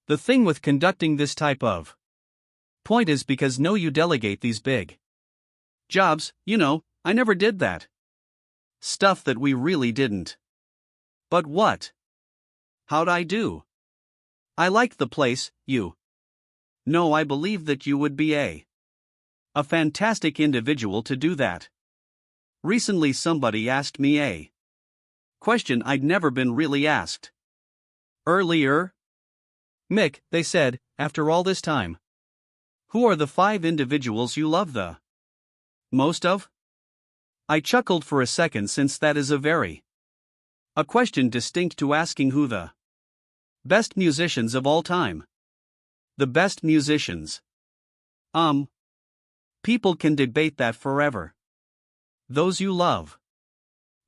The thing with conducting this type of point is because no you delegate these big jobs, I never did that. Stuff that we really didn't. But what? How'd I do? I liked the place, No, I believe that you would be a fantastic individual to do that. Recently somebody asked me a question I'd never been really asked. Earlier? Mick, they said, after all this time. Who are the 5 individuals you love the most of? I chuckled for a second since that is a question distinct to asking who the best musicians of all time. The best musicians. People can debate that forever. Those you love.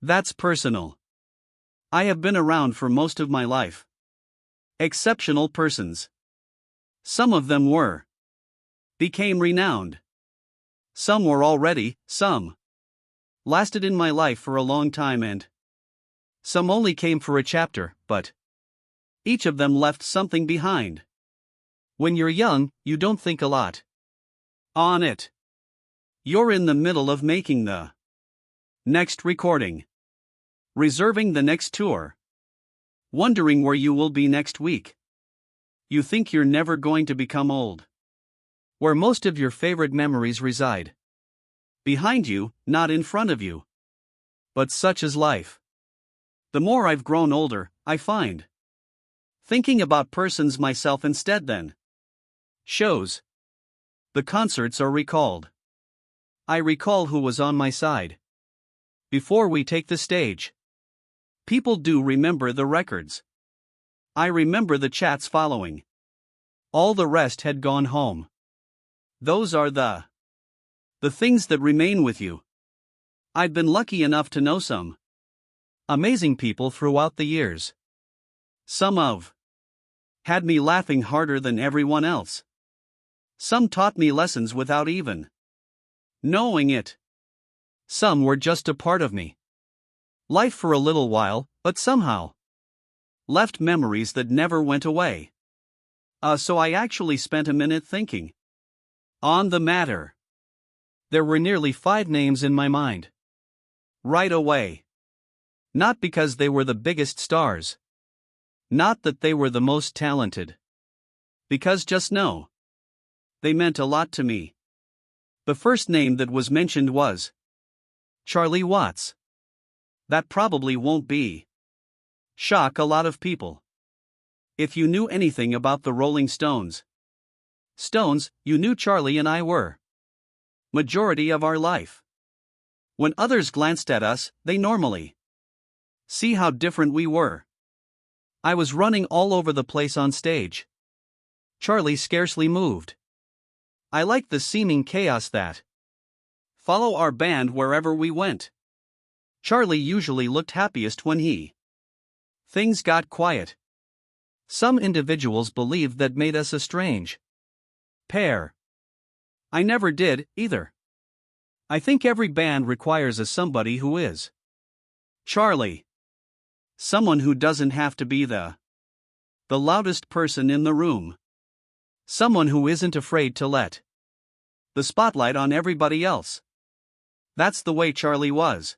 That's personal. I have been around for most of my life. Exceptional persons. Some of them became renowned. Some were already, some lasted in my life for a long time and some only came for a chapter, but each of them left something behind. When you're young, you don't think a lot on it. You're in the middle of making the next recording, reserving the next tour, wondering where you will be next week. You think you're never going to become old. Where most of your favorite memories reside. Behind you, not in front of you. But such is life. The more I've grown older, I find thinking about persons myself instead than shows. The concerts are recalled. I recall who was on my side. Before we take the stage. People do remember the records. I remember the chats following. All the rest had gone home. Those are the things that remain with you. I've been lucky enough to know some amazing people throughout the years. Some had me laughing harder than everyone else. Some taught me lessons without even knowing it. Some were just a part of me. Life for a little while, but somehow left memories that never went away. So I actually spent a minute thinking on the matter. There were nearly 5 names in my mind. Right away. Not because they were the biggest stars. Not that they were the most talented. Because just no. They meant a lot to me. The first name that was mentioned was Charlie Watts. That probably won't shock a lot of people. If you knew anything about the Rolling Stones, you knew Charlie and I were majority of our life. When others glanced at us, they normally see how different we were. I was running all over the place on stage. Charlie scarcely moved. I liked the seeming chaos that followed our band wherever we went. Charlie usually looked happiest when things got quiet. Some individuals believed that made us a strange pair. I never did, either. I think every band requires a somebody who is Charlie. Someone who doesn't have to be the loudest person in the room. Someone who isn't afraid to let the spotlight on everybody else. That's the way Charlie was.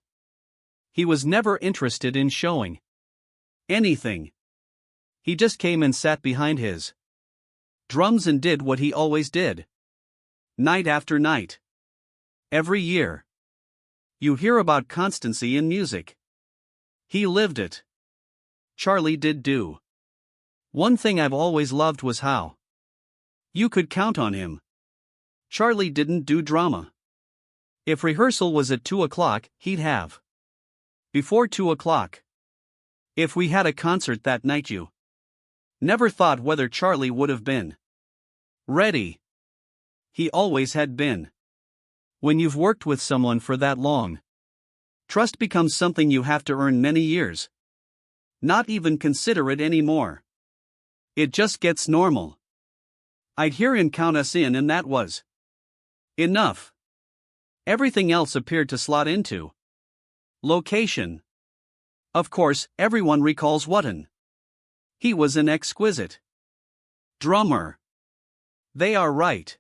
He was never interested in showing anything. He just came and sat behind his drums and did what he always did. Night after night. Every year. You hear about constancy in music. He lived it. Charlie did do. One thing I've always loved was how you could count on him. Charlie didn't do drama. If rehearsal was at 2 o'clock, he'd have before 2 o'clock. If we had a concert that night, you never thought whether Charlie would have been ready. He always had been. When you've worked with someone for that long, trust becomes something you have to earn many years. Not even consider it anymore. It just gets normal. I'd hear him count us in, and that was enough. Everything else appeared to slot into location. Of course, everyone recalls Wotton. He was an exquisite Drummer. They are right.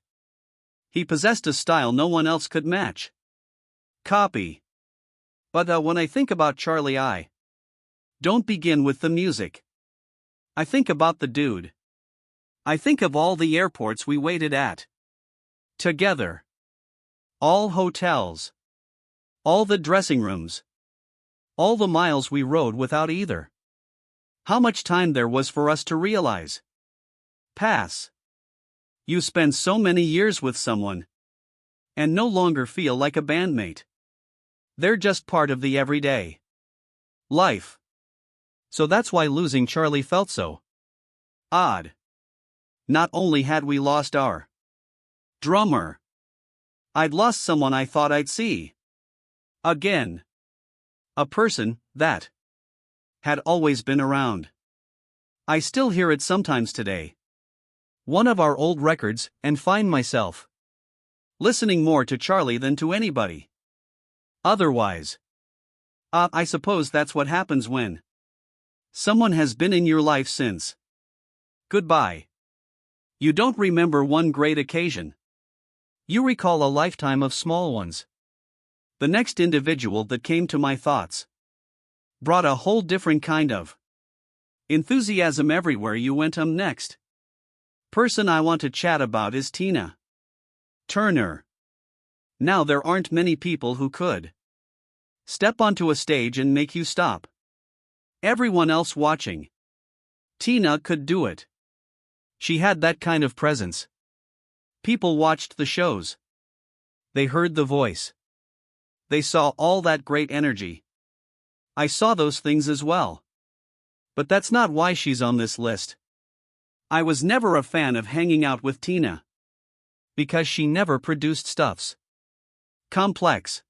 He possessed a style no one else could match. Copy. But when I think about Charlie, I don't begin with the music. I think about the dude. I think of all the airports we waited at together. All hotels. All the dressing rooms. All the miles we rode without either. How much time there was for us to realize. Pass. You spend so many years with someone and no longer feel like a bandmate. They're just part of the everyday life. So that's why losing Charlie felt so odd. Not only had we lost our drummer, I'd lost someone I thought I'd see again. A person that had always been around. I still hear it sometimes today. One of our old records, and find myself listening more to Charlie than to anybody otherwise. I suppose that's what happens when someone has been in your life since goodbye. You don't remember one great occasion. You recall a lifetime of small ones. The next individual that came to my thoughts brought a whole different kind of enthusiasm everywhere you went. Next person I want to chat about is Tina Turner. Now there aren't many people who could step onto a stage and make you stop everyone else watching. Tina could do it. She had that kind of presence. People watched the shows. They heard the voice. They saw all that great energy. I saw those things as well. But that's not why she's on this list. I was never a fan of hanging out with Tina. Because she never produced stuffs complex.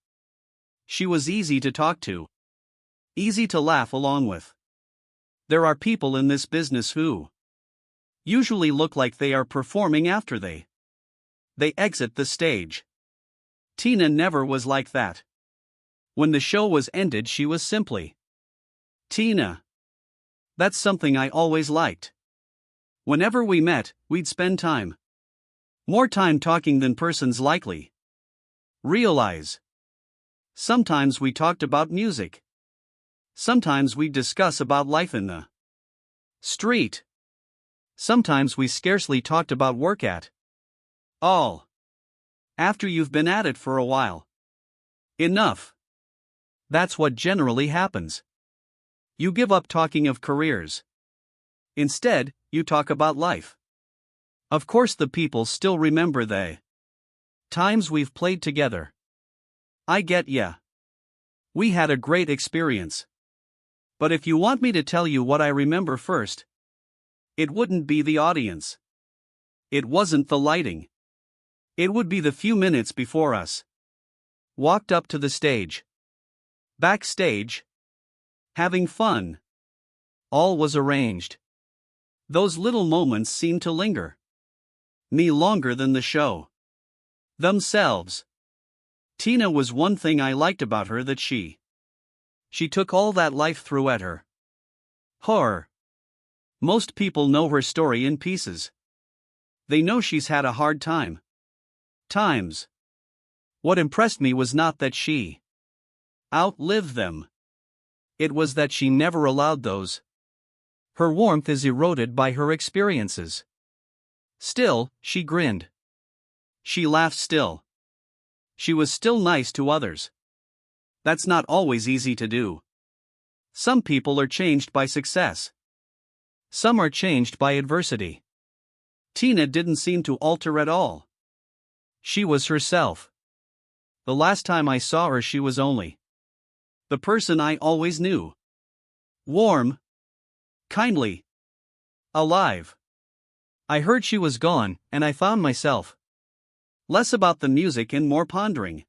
She was easy to talk to. Easy to laugh along with. There are people in this business who usually look like they are performing after they exit the stage. Tina never was like that. When the show was ended, she was simply Tina. That's something I always liked. Whenever we met, we'd spend more time talking than persons likely realize. Sometimes we talked about music. Sometimes we'd discuss about life in the street. Sometimes we scarcely talked about work at all. After you've been at it for a while enough. That's what generally happens. You give up talking of careers. Instead, you talk about life. Of course, the people still remember the times we've played together. I get ya. We had a great experience. But if you want me to tell you what I remember first, it wouldn't be the audience. It wasn't the lighting. It would be the few minutes before us walked up to the stage. Backstage. Having fun. All was arranged. Those little moments seemed to linger me longer than the show themselves. Tina was one thing I liked about her, that she took all that life through at her. Most people know her story in pieces. They know she's had a hard times. What impressed me was not that she outlived them. It was that she never allowed those. Her warmth is eroded by her experiences. Still, she grinned. She laughed still. She was still nice to others. That's not always easy to do. Some people are changed by success. Some are changed by adversity. Tina didn't seem to alter at all. She was herself. The last time I saw her, she was only the person I always knew. Warm. Kindly. Alive. I heard she was gone, and I found myself less about the music and more pondering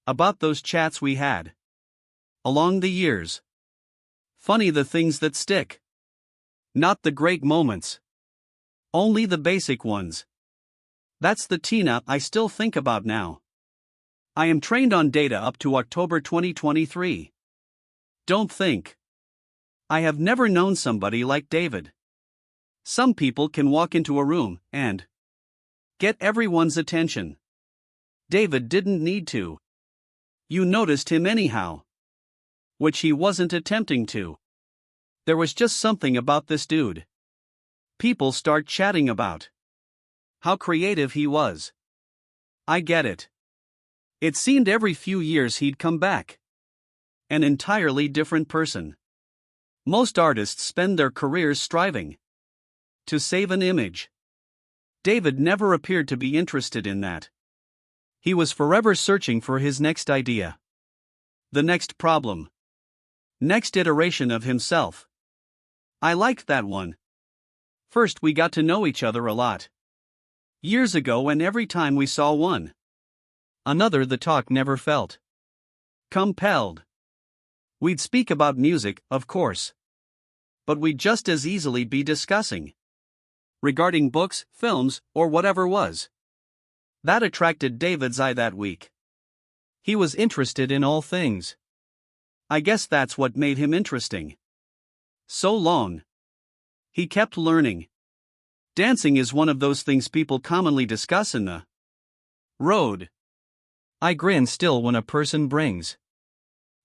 about those chats we had along the years. Funny, the things that stick. Not the great moments. Only the basic ones. That's the Tina I still think about now. I am trained on data up to October 2023. Don't think. I have never known somebody like David. Some people can walk into a room and get everyone's attention. David didn't need to. You noticed him anyhow. Which he wasn't attempting to. There was just something about this dude. People start chatting about how creative he was. I get it. It seemed every few years he'd come back. An entirely different person. Most artists spend their careers striving to save an image. David never appeared to be interested in that. He was forever searching for his next idea. The next problem. Next iteration of himself. I liked that one. First we got to know each other a lot. Years ago, and every time we saw one another, the talk never felt compelled. We'd speak about music, of course. But we'd just as easily be discussing regarding books, films, or whatever was. That attracted David's eye that week. He was interested in all things. I guess that's what made him interesting. So long. He kept learning. Dancing is one of those things people commonly discuss in the road. I grin still when a person brings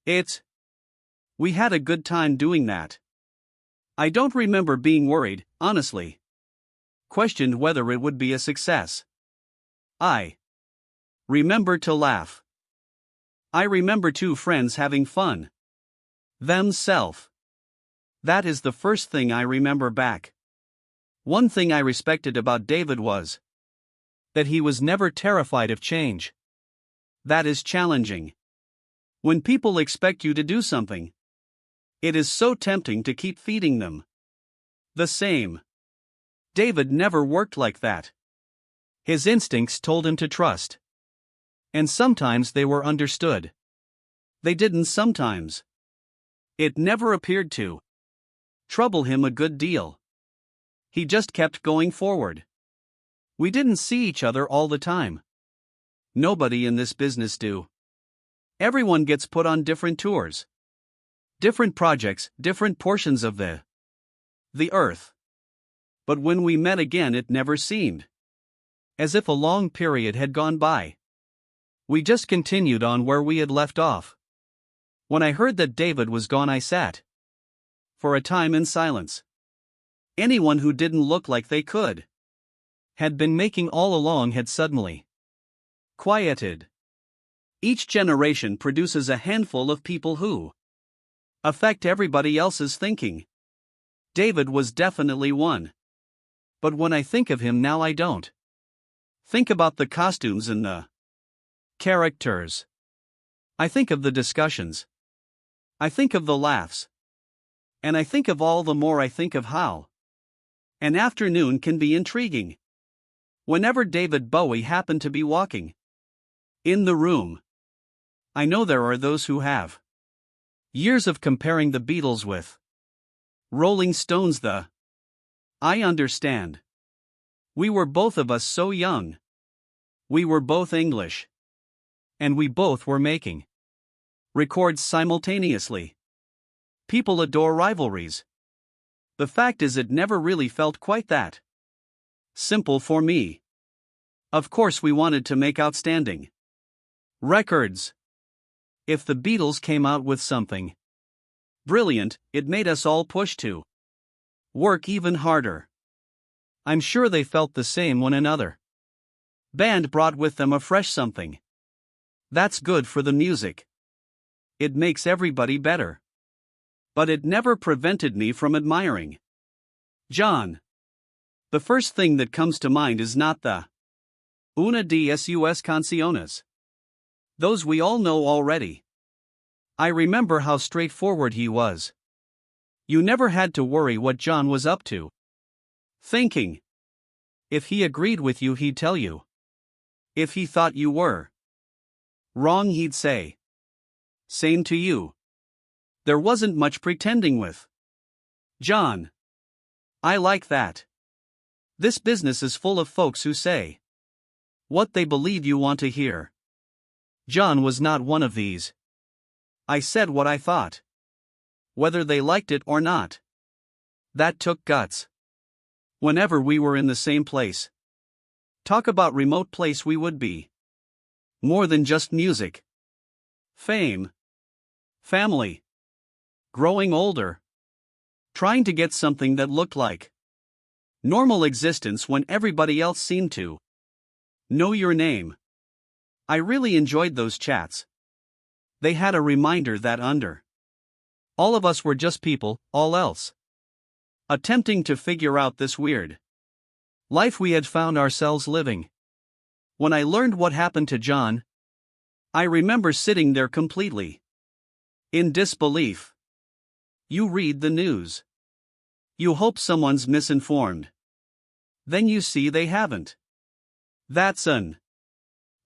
it. We had a good time doing that. I don't remember being worried, honestly. Questioned whether it would be a success. I remember to laugh. I remember two friends having fun themselves. That is the first thing I remember back. One thing I respected about David was that he was never terrified of change. That is challenging. When people expect you to do something, it is so tempting to keep feeding them the same. David never worked like that. His instincts told him to trust. And sometimes they were understood. They didn't sometimes. It never appeared to trouble him a good deal. He just kept going forward. We didn't see each other all the time. Nobody in this business do. Everyone gets put on different tours. Different projects, different portions of the earth. But when we met again, it never seemed as if a long period had gone by. We just continued on where we had left off. When I heard that David was gone, I sat for a time in silence. Anyone who didn't look like they had been making all along had suddenly quieted. Each generation produces a handful of people who affect everybody else's thinking. David was definitely one. But when I think of him now, I don't think about the costumes and the characters. I think of the discussions. I think of the laughs. And I think of all the more I think of how an afternoon can be intriguing. Whenever David Bowie happened to be walking in the room. I know there are those who have years of comparing the Beatles with Rolling Stones. I understand. We were both of us so young. We were both English. And we both were making records simultaneously. People adore rivalries. The fact is, it never really felt quite that simple for me. Of course, we wanted to make outstanding records. If the Beatles came out with something brilliant, it made us all push to work even harder. I'm sure they felt the same when another band brought with them a fresh something. That's good for the music. It makes everybody better. But it never prevented me from admiring John. The first thing that comes to mind is not the una de sus canciones. Those we all know already. I remember how straightforward he was. You never had to worry what John was up to thinking. If he agreed with you, he'd tell you. If he thought you were wrong, he'd say same to you. There wasn't much pretending with John. I like that. This business is full of folks who say what they believe you want to hear. John was not one of these. I said what I thought, whether they liked it or not. That took guts. Whenever we were in the same place. Talk about remote place we would be. More than just music. Fame. Family. Growing older. Trying to get something that looked like normal existence when everybody else seemed to know your name. I really enjoyed those chats. They had a reminder that under all of us were just people, all else attempting to figure out this weird life we had found ourselves living. When I learned what happened to John, I remember sitting there completely in disbelief. You read the news. You hope someone's misinformed. Then you see they haven't. That's an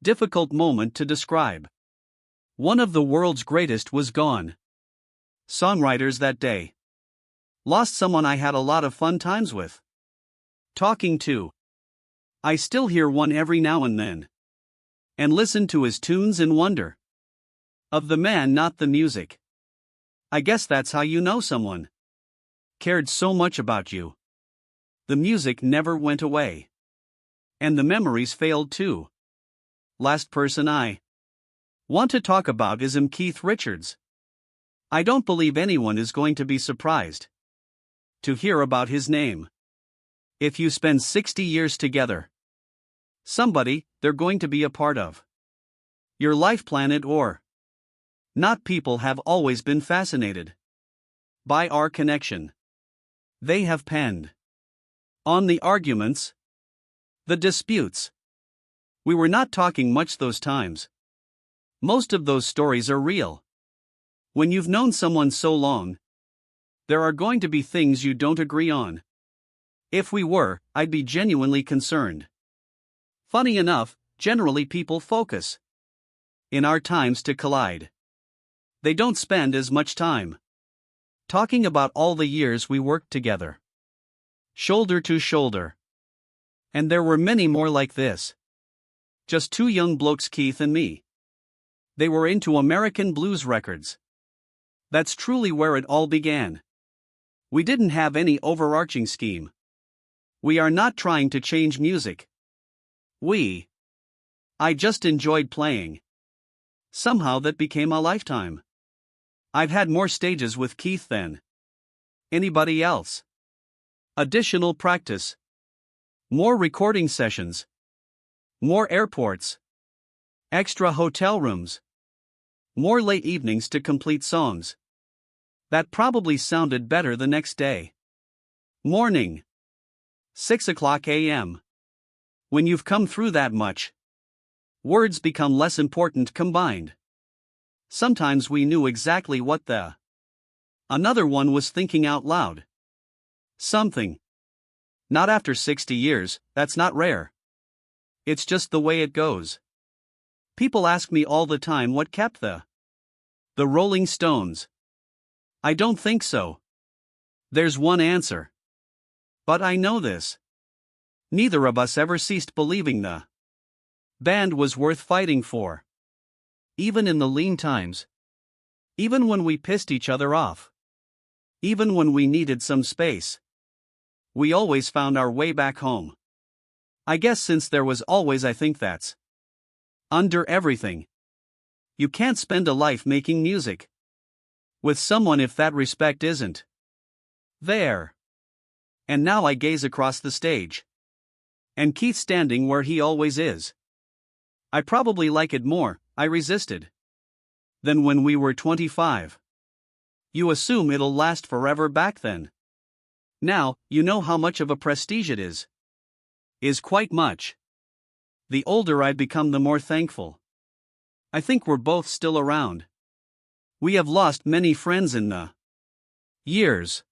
difficult moment to describe. One of the world's greatest was gone. Songwriters that day. Lost someone I had a lot of fun times with. Talking to. I still hear one every now and then. And listen to his tunes and wonder. Of the man, not the music. I guess that's how you know someone cared so much about you. The music never went away. And the memories failed too. Last person I want to talk about is Keith Richards. I don't believe anyone is going to be surprised to hear about his name. If you spend 60 years together, somebody they're going to be a part of your life, planet or not. People have always been fascinated by our connection. They have penned on the arguments, the disputes. We were not talking much those times. Most of those stories are real. When you've known someone so long, there are going to be things you don't agree on. If we were, I'd be genuinely concerned. Funny enough, generally people focus in our times to collide. They don't spend as much time talking about all the years we worked together, shoulder to shoulder. And there were many more like this. Just two young blokes, Keith and me. They were into American blues records. That's truly where it all began. We didn't have any overarching scheme. We are not trying to change music. I just enjoyed playing. Somehow that became a lifetime. I've had more stages with Keith than anybody else. Additional practice. More recording sessions. More airports. Extra hotel rooms. More late evenings to complete songs that probably sounded better the next day. Morning. 6 o'clock a.m. When you've come through that much, words become less important combined. Sometimes we knew exactly what the another one was thinking out loud. Something. Not after 60 years, that's not rare. It's just the way it goes. People ask me all the time what kept the Rolling Stones. I don't think so. There's one answer. But I know this. Neither of us ever ceased believing the band was worth fighting for. Even in the lean times. Even when we pissed each other off. Even when we needed some space. We always found our way back home. I guess since there was always, I think that's under everything. You can't spend a life making music with someone if that respect isn't there. And now I gaze across the stage. And Keith standing where he always is. I probably like it more, I resisted, than when we were 25. You assume it'll last forever back then. Now, you know how much of a prestige it is. Is quite much. The older I've become, the more thankful. I think we're both still around. We have lost many friends in the years.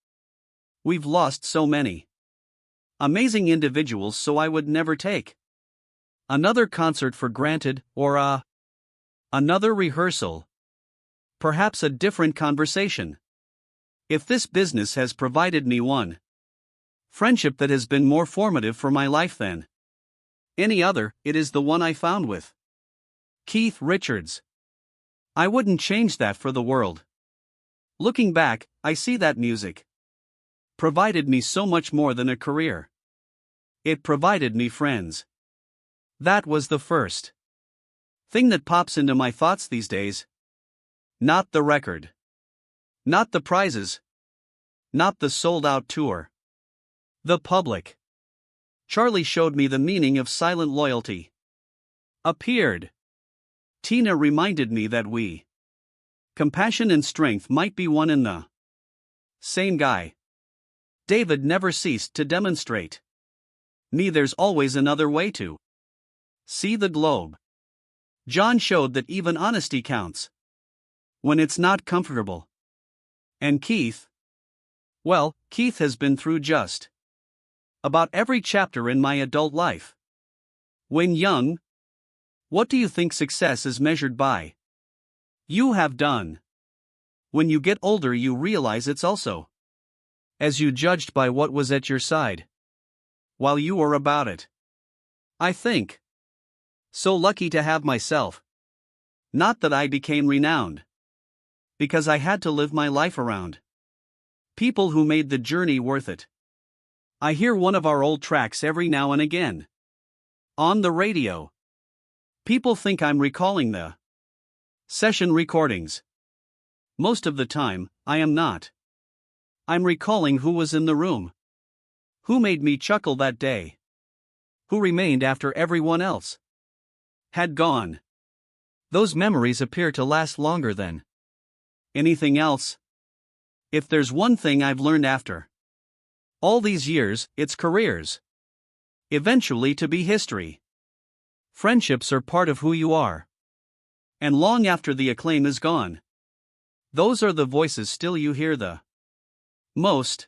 We've lost so many amazing individuals, so I would never take another concert for granted, or another rehearsal. Perhaps a different conversation. If this business has provided me one friendship that has been more formative for my life than any other, it is the one I found with Keith Richards. I wouldn't change that for the world. Looking back, I see that music provided me so much more than a career. It provided me friends. That was the first thing that pops into my thoughts these days. Not the record. Not the prizes. Not the sold-out tour. The public. Charlie showed me the meaning of silent loyalty. Appeared. Tina reminded me that compassion and strength might be one in the same guy. David never ceased to demonstrate me there's always another way to see the globe. John showed that even honesty counts when it's not comfortable. And Keith? Well, Keith has been through just about every chapter in my adult life. When young, what do you think success is measured by? You have done. When you get older, you realize it's also as you judged by what was at your side while you were about it. I think. So lucky to have myself. Not that I became renowned. Because I had to live my life around people who made the journey worth it. I hear one of our old tracks every now and again on the radio. People think I'm recalling the session recordings. Most of the time, I am not. I'm recalling who was in the room. Who made me chuckle that day. Who remained after everyone else had gone. Those memories appear to last longer than anything else. If there's one thing I've learned after all these years, it's careers. Eventually to be history. Friendships are part of who you are. And long after the acclaim is gone, those are the voices still you hear the most.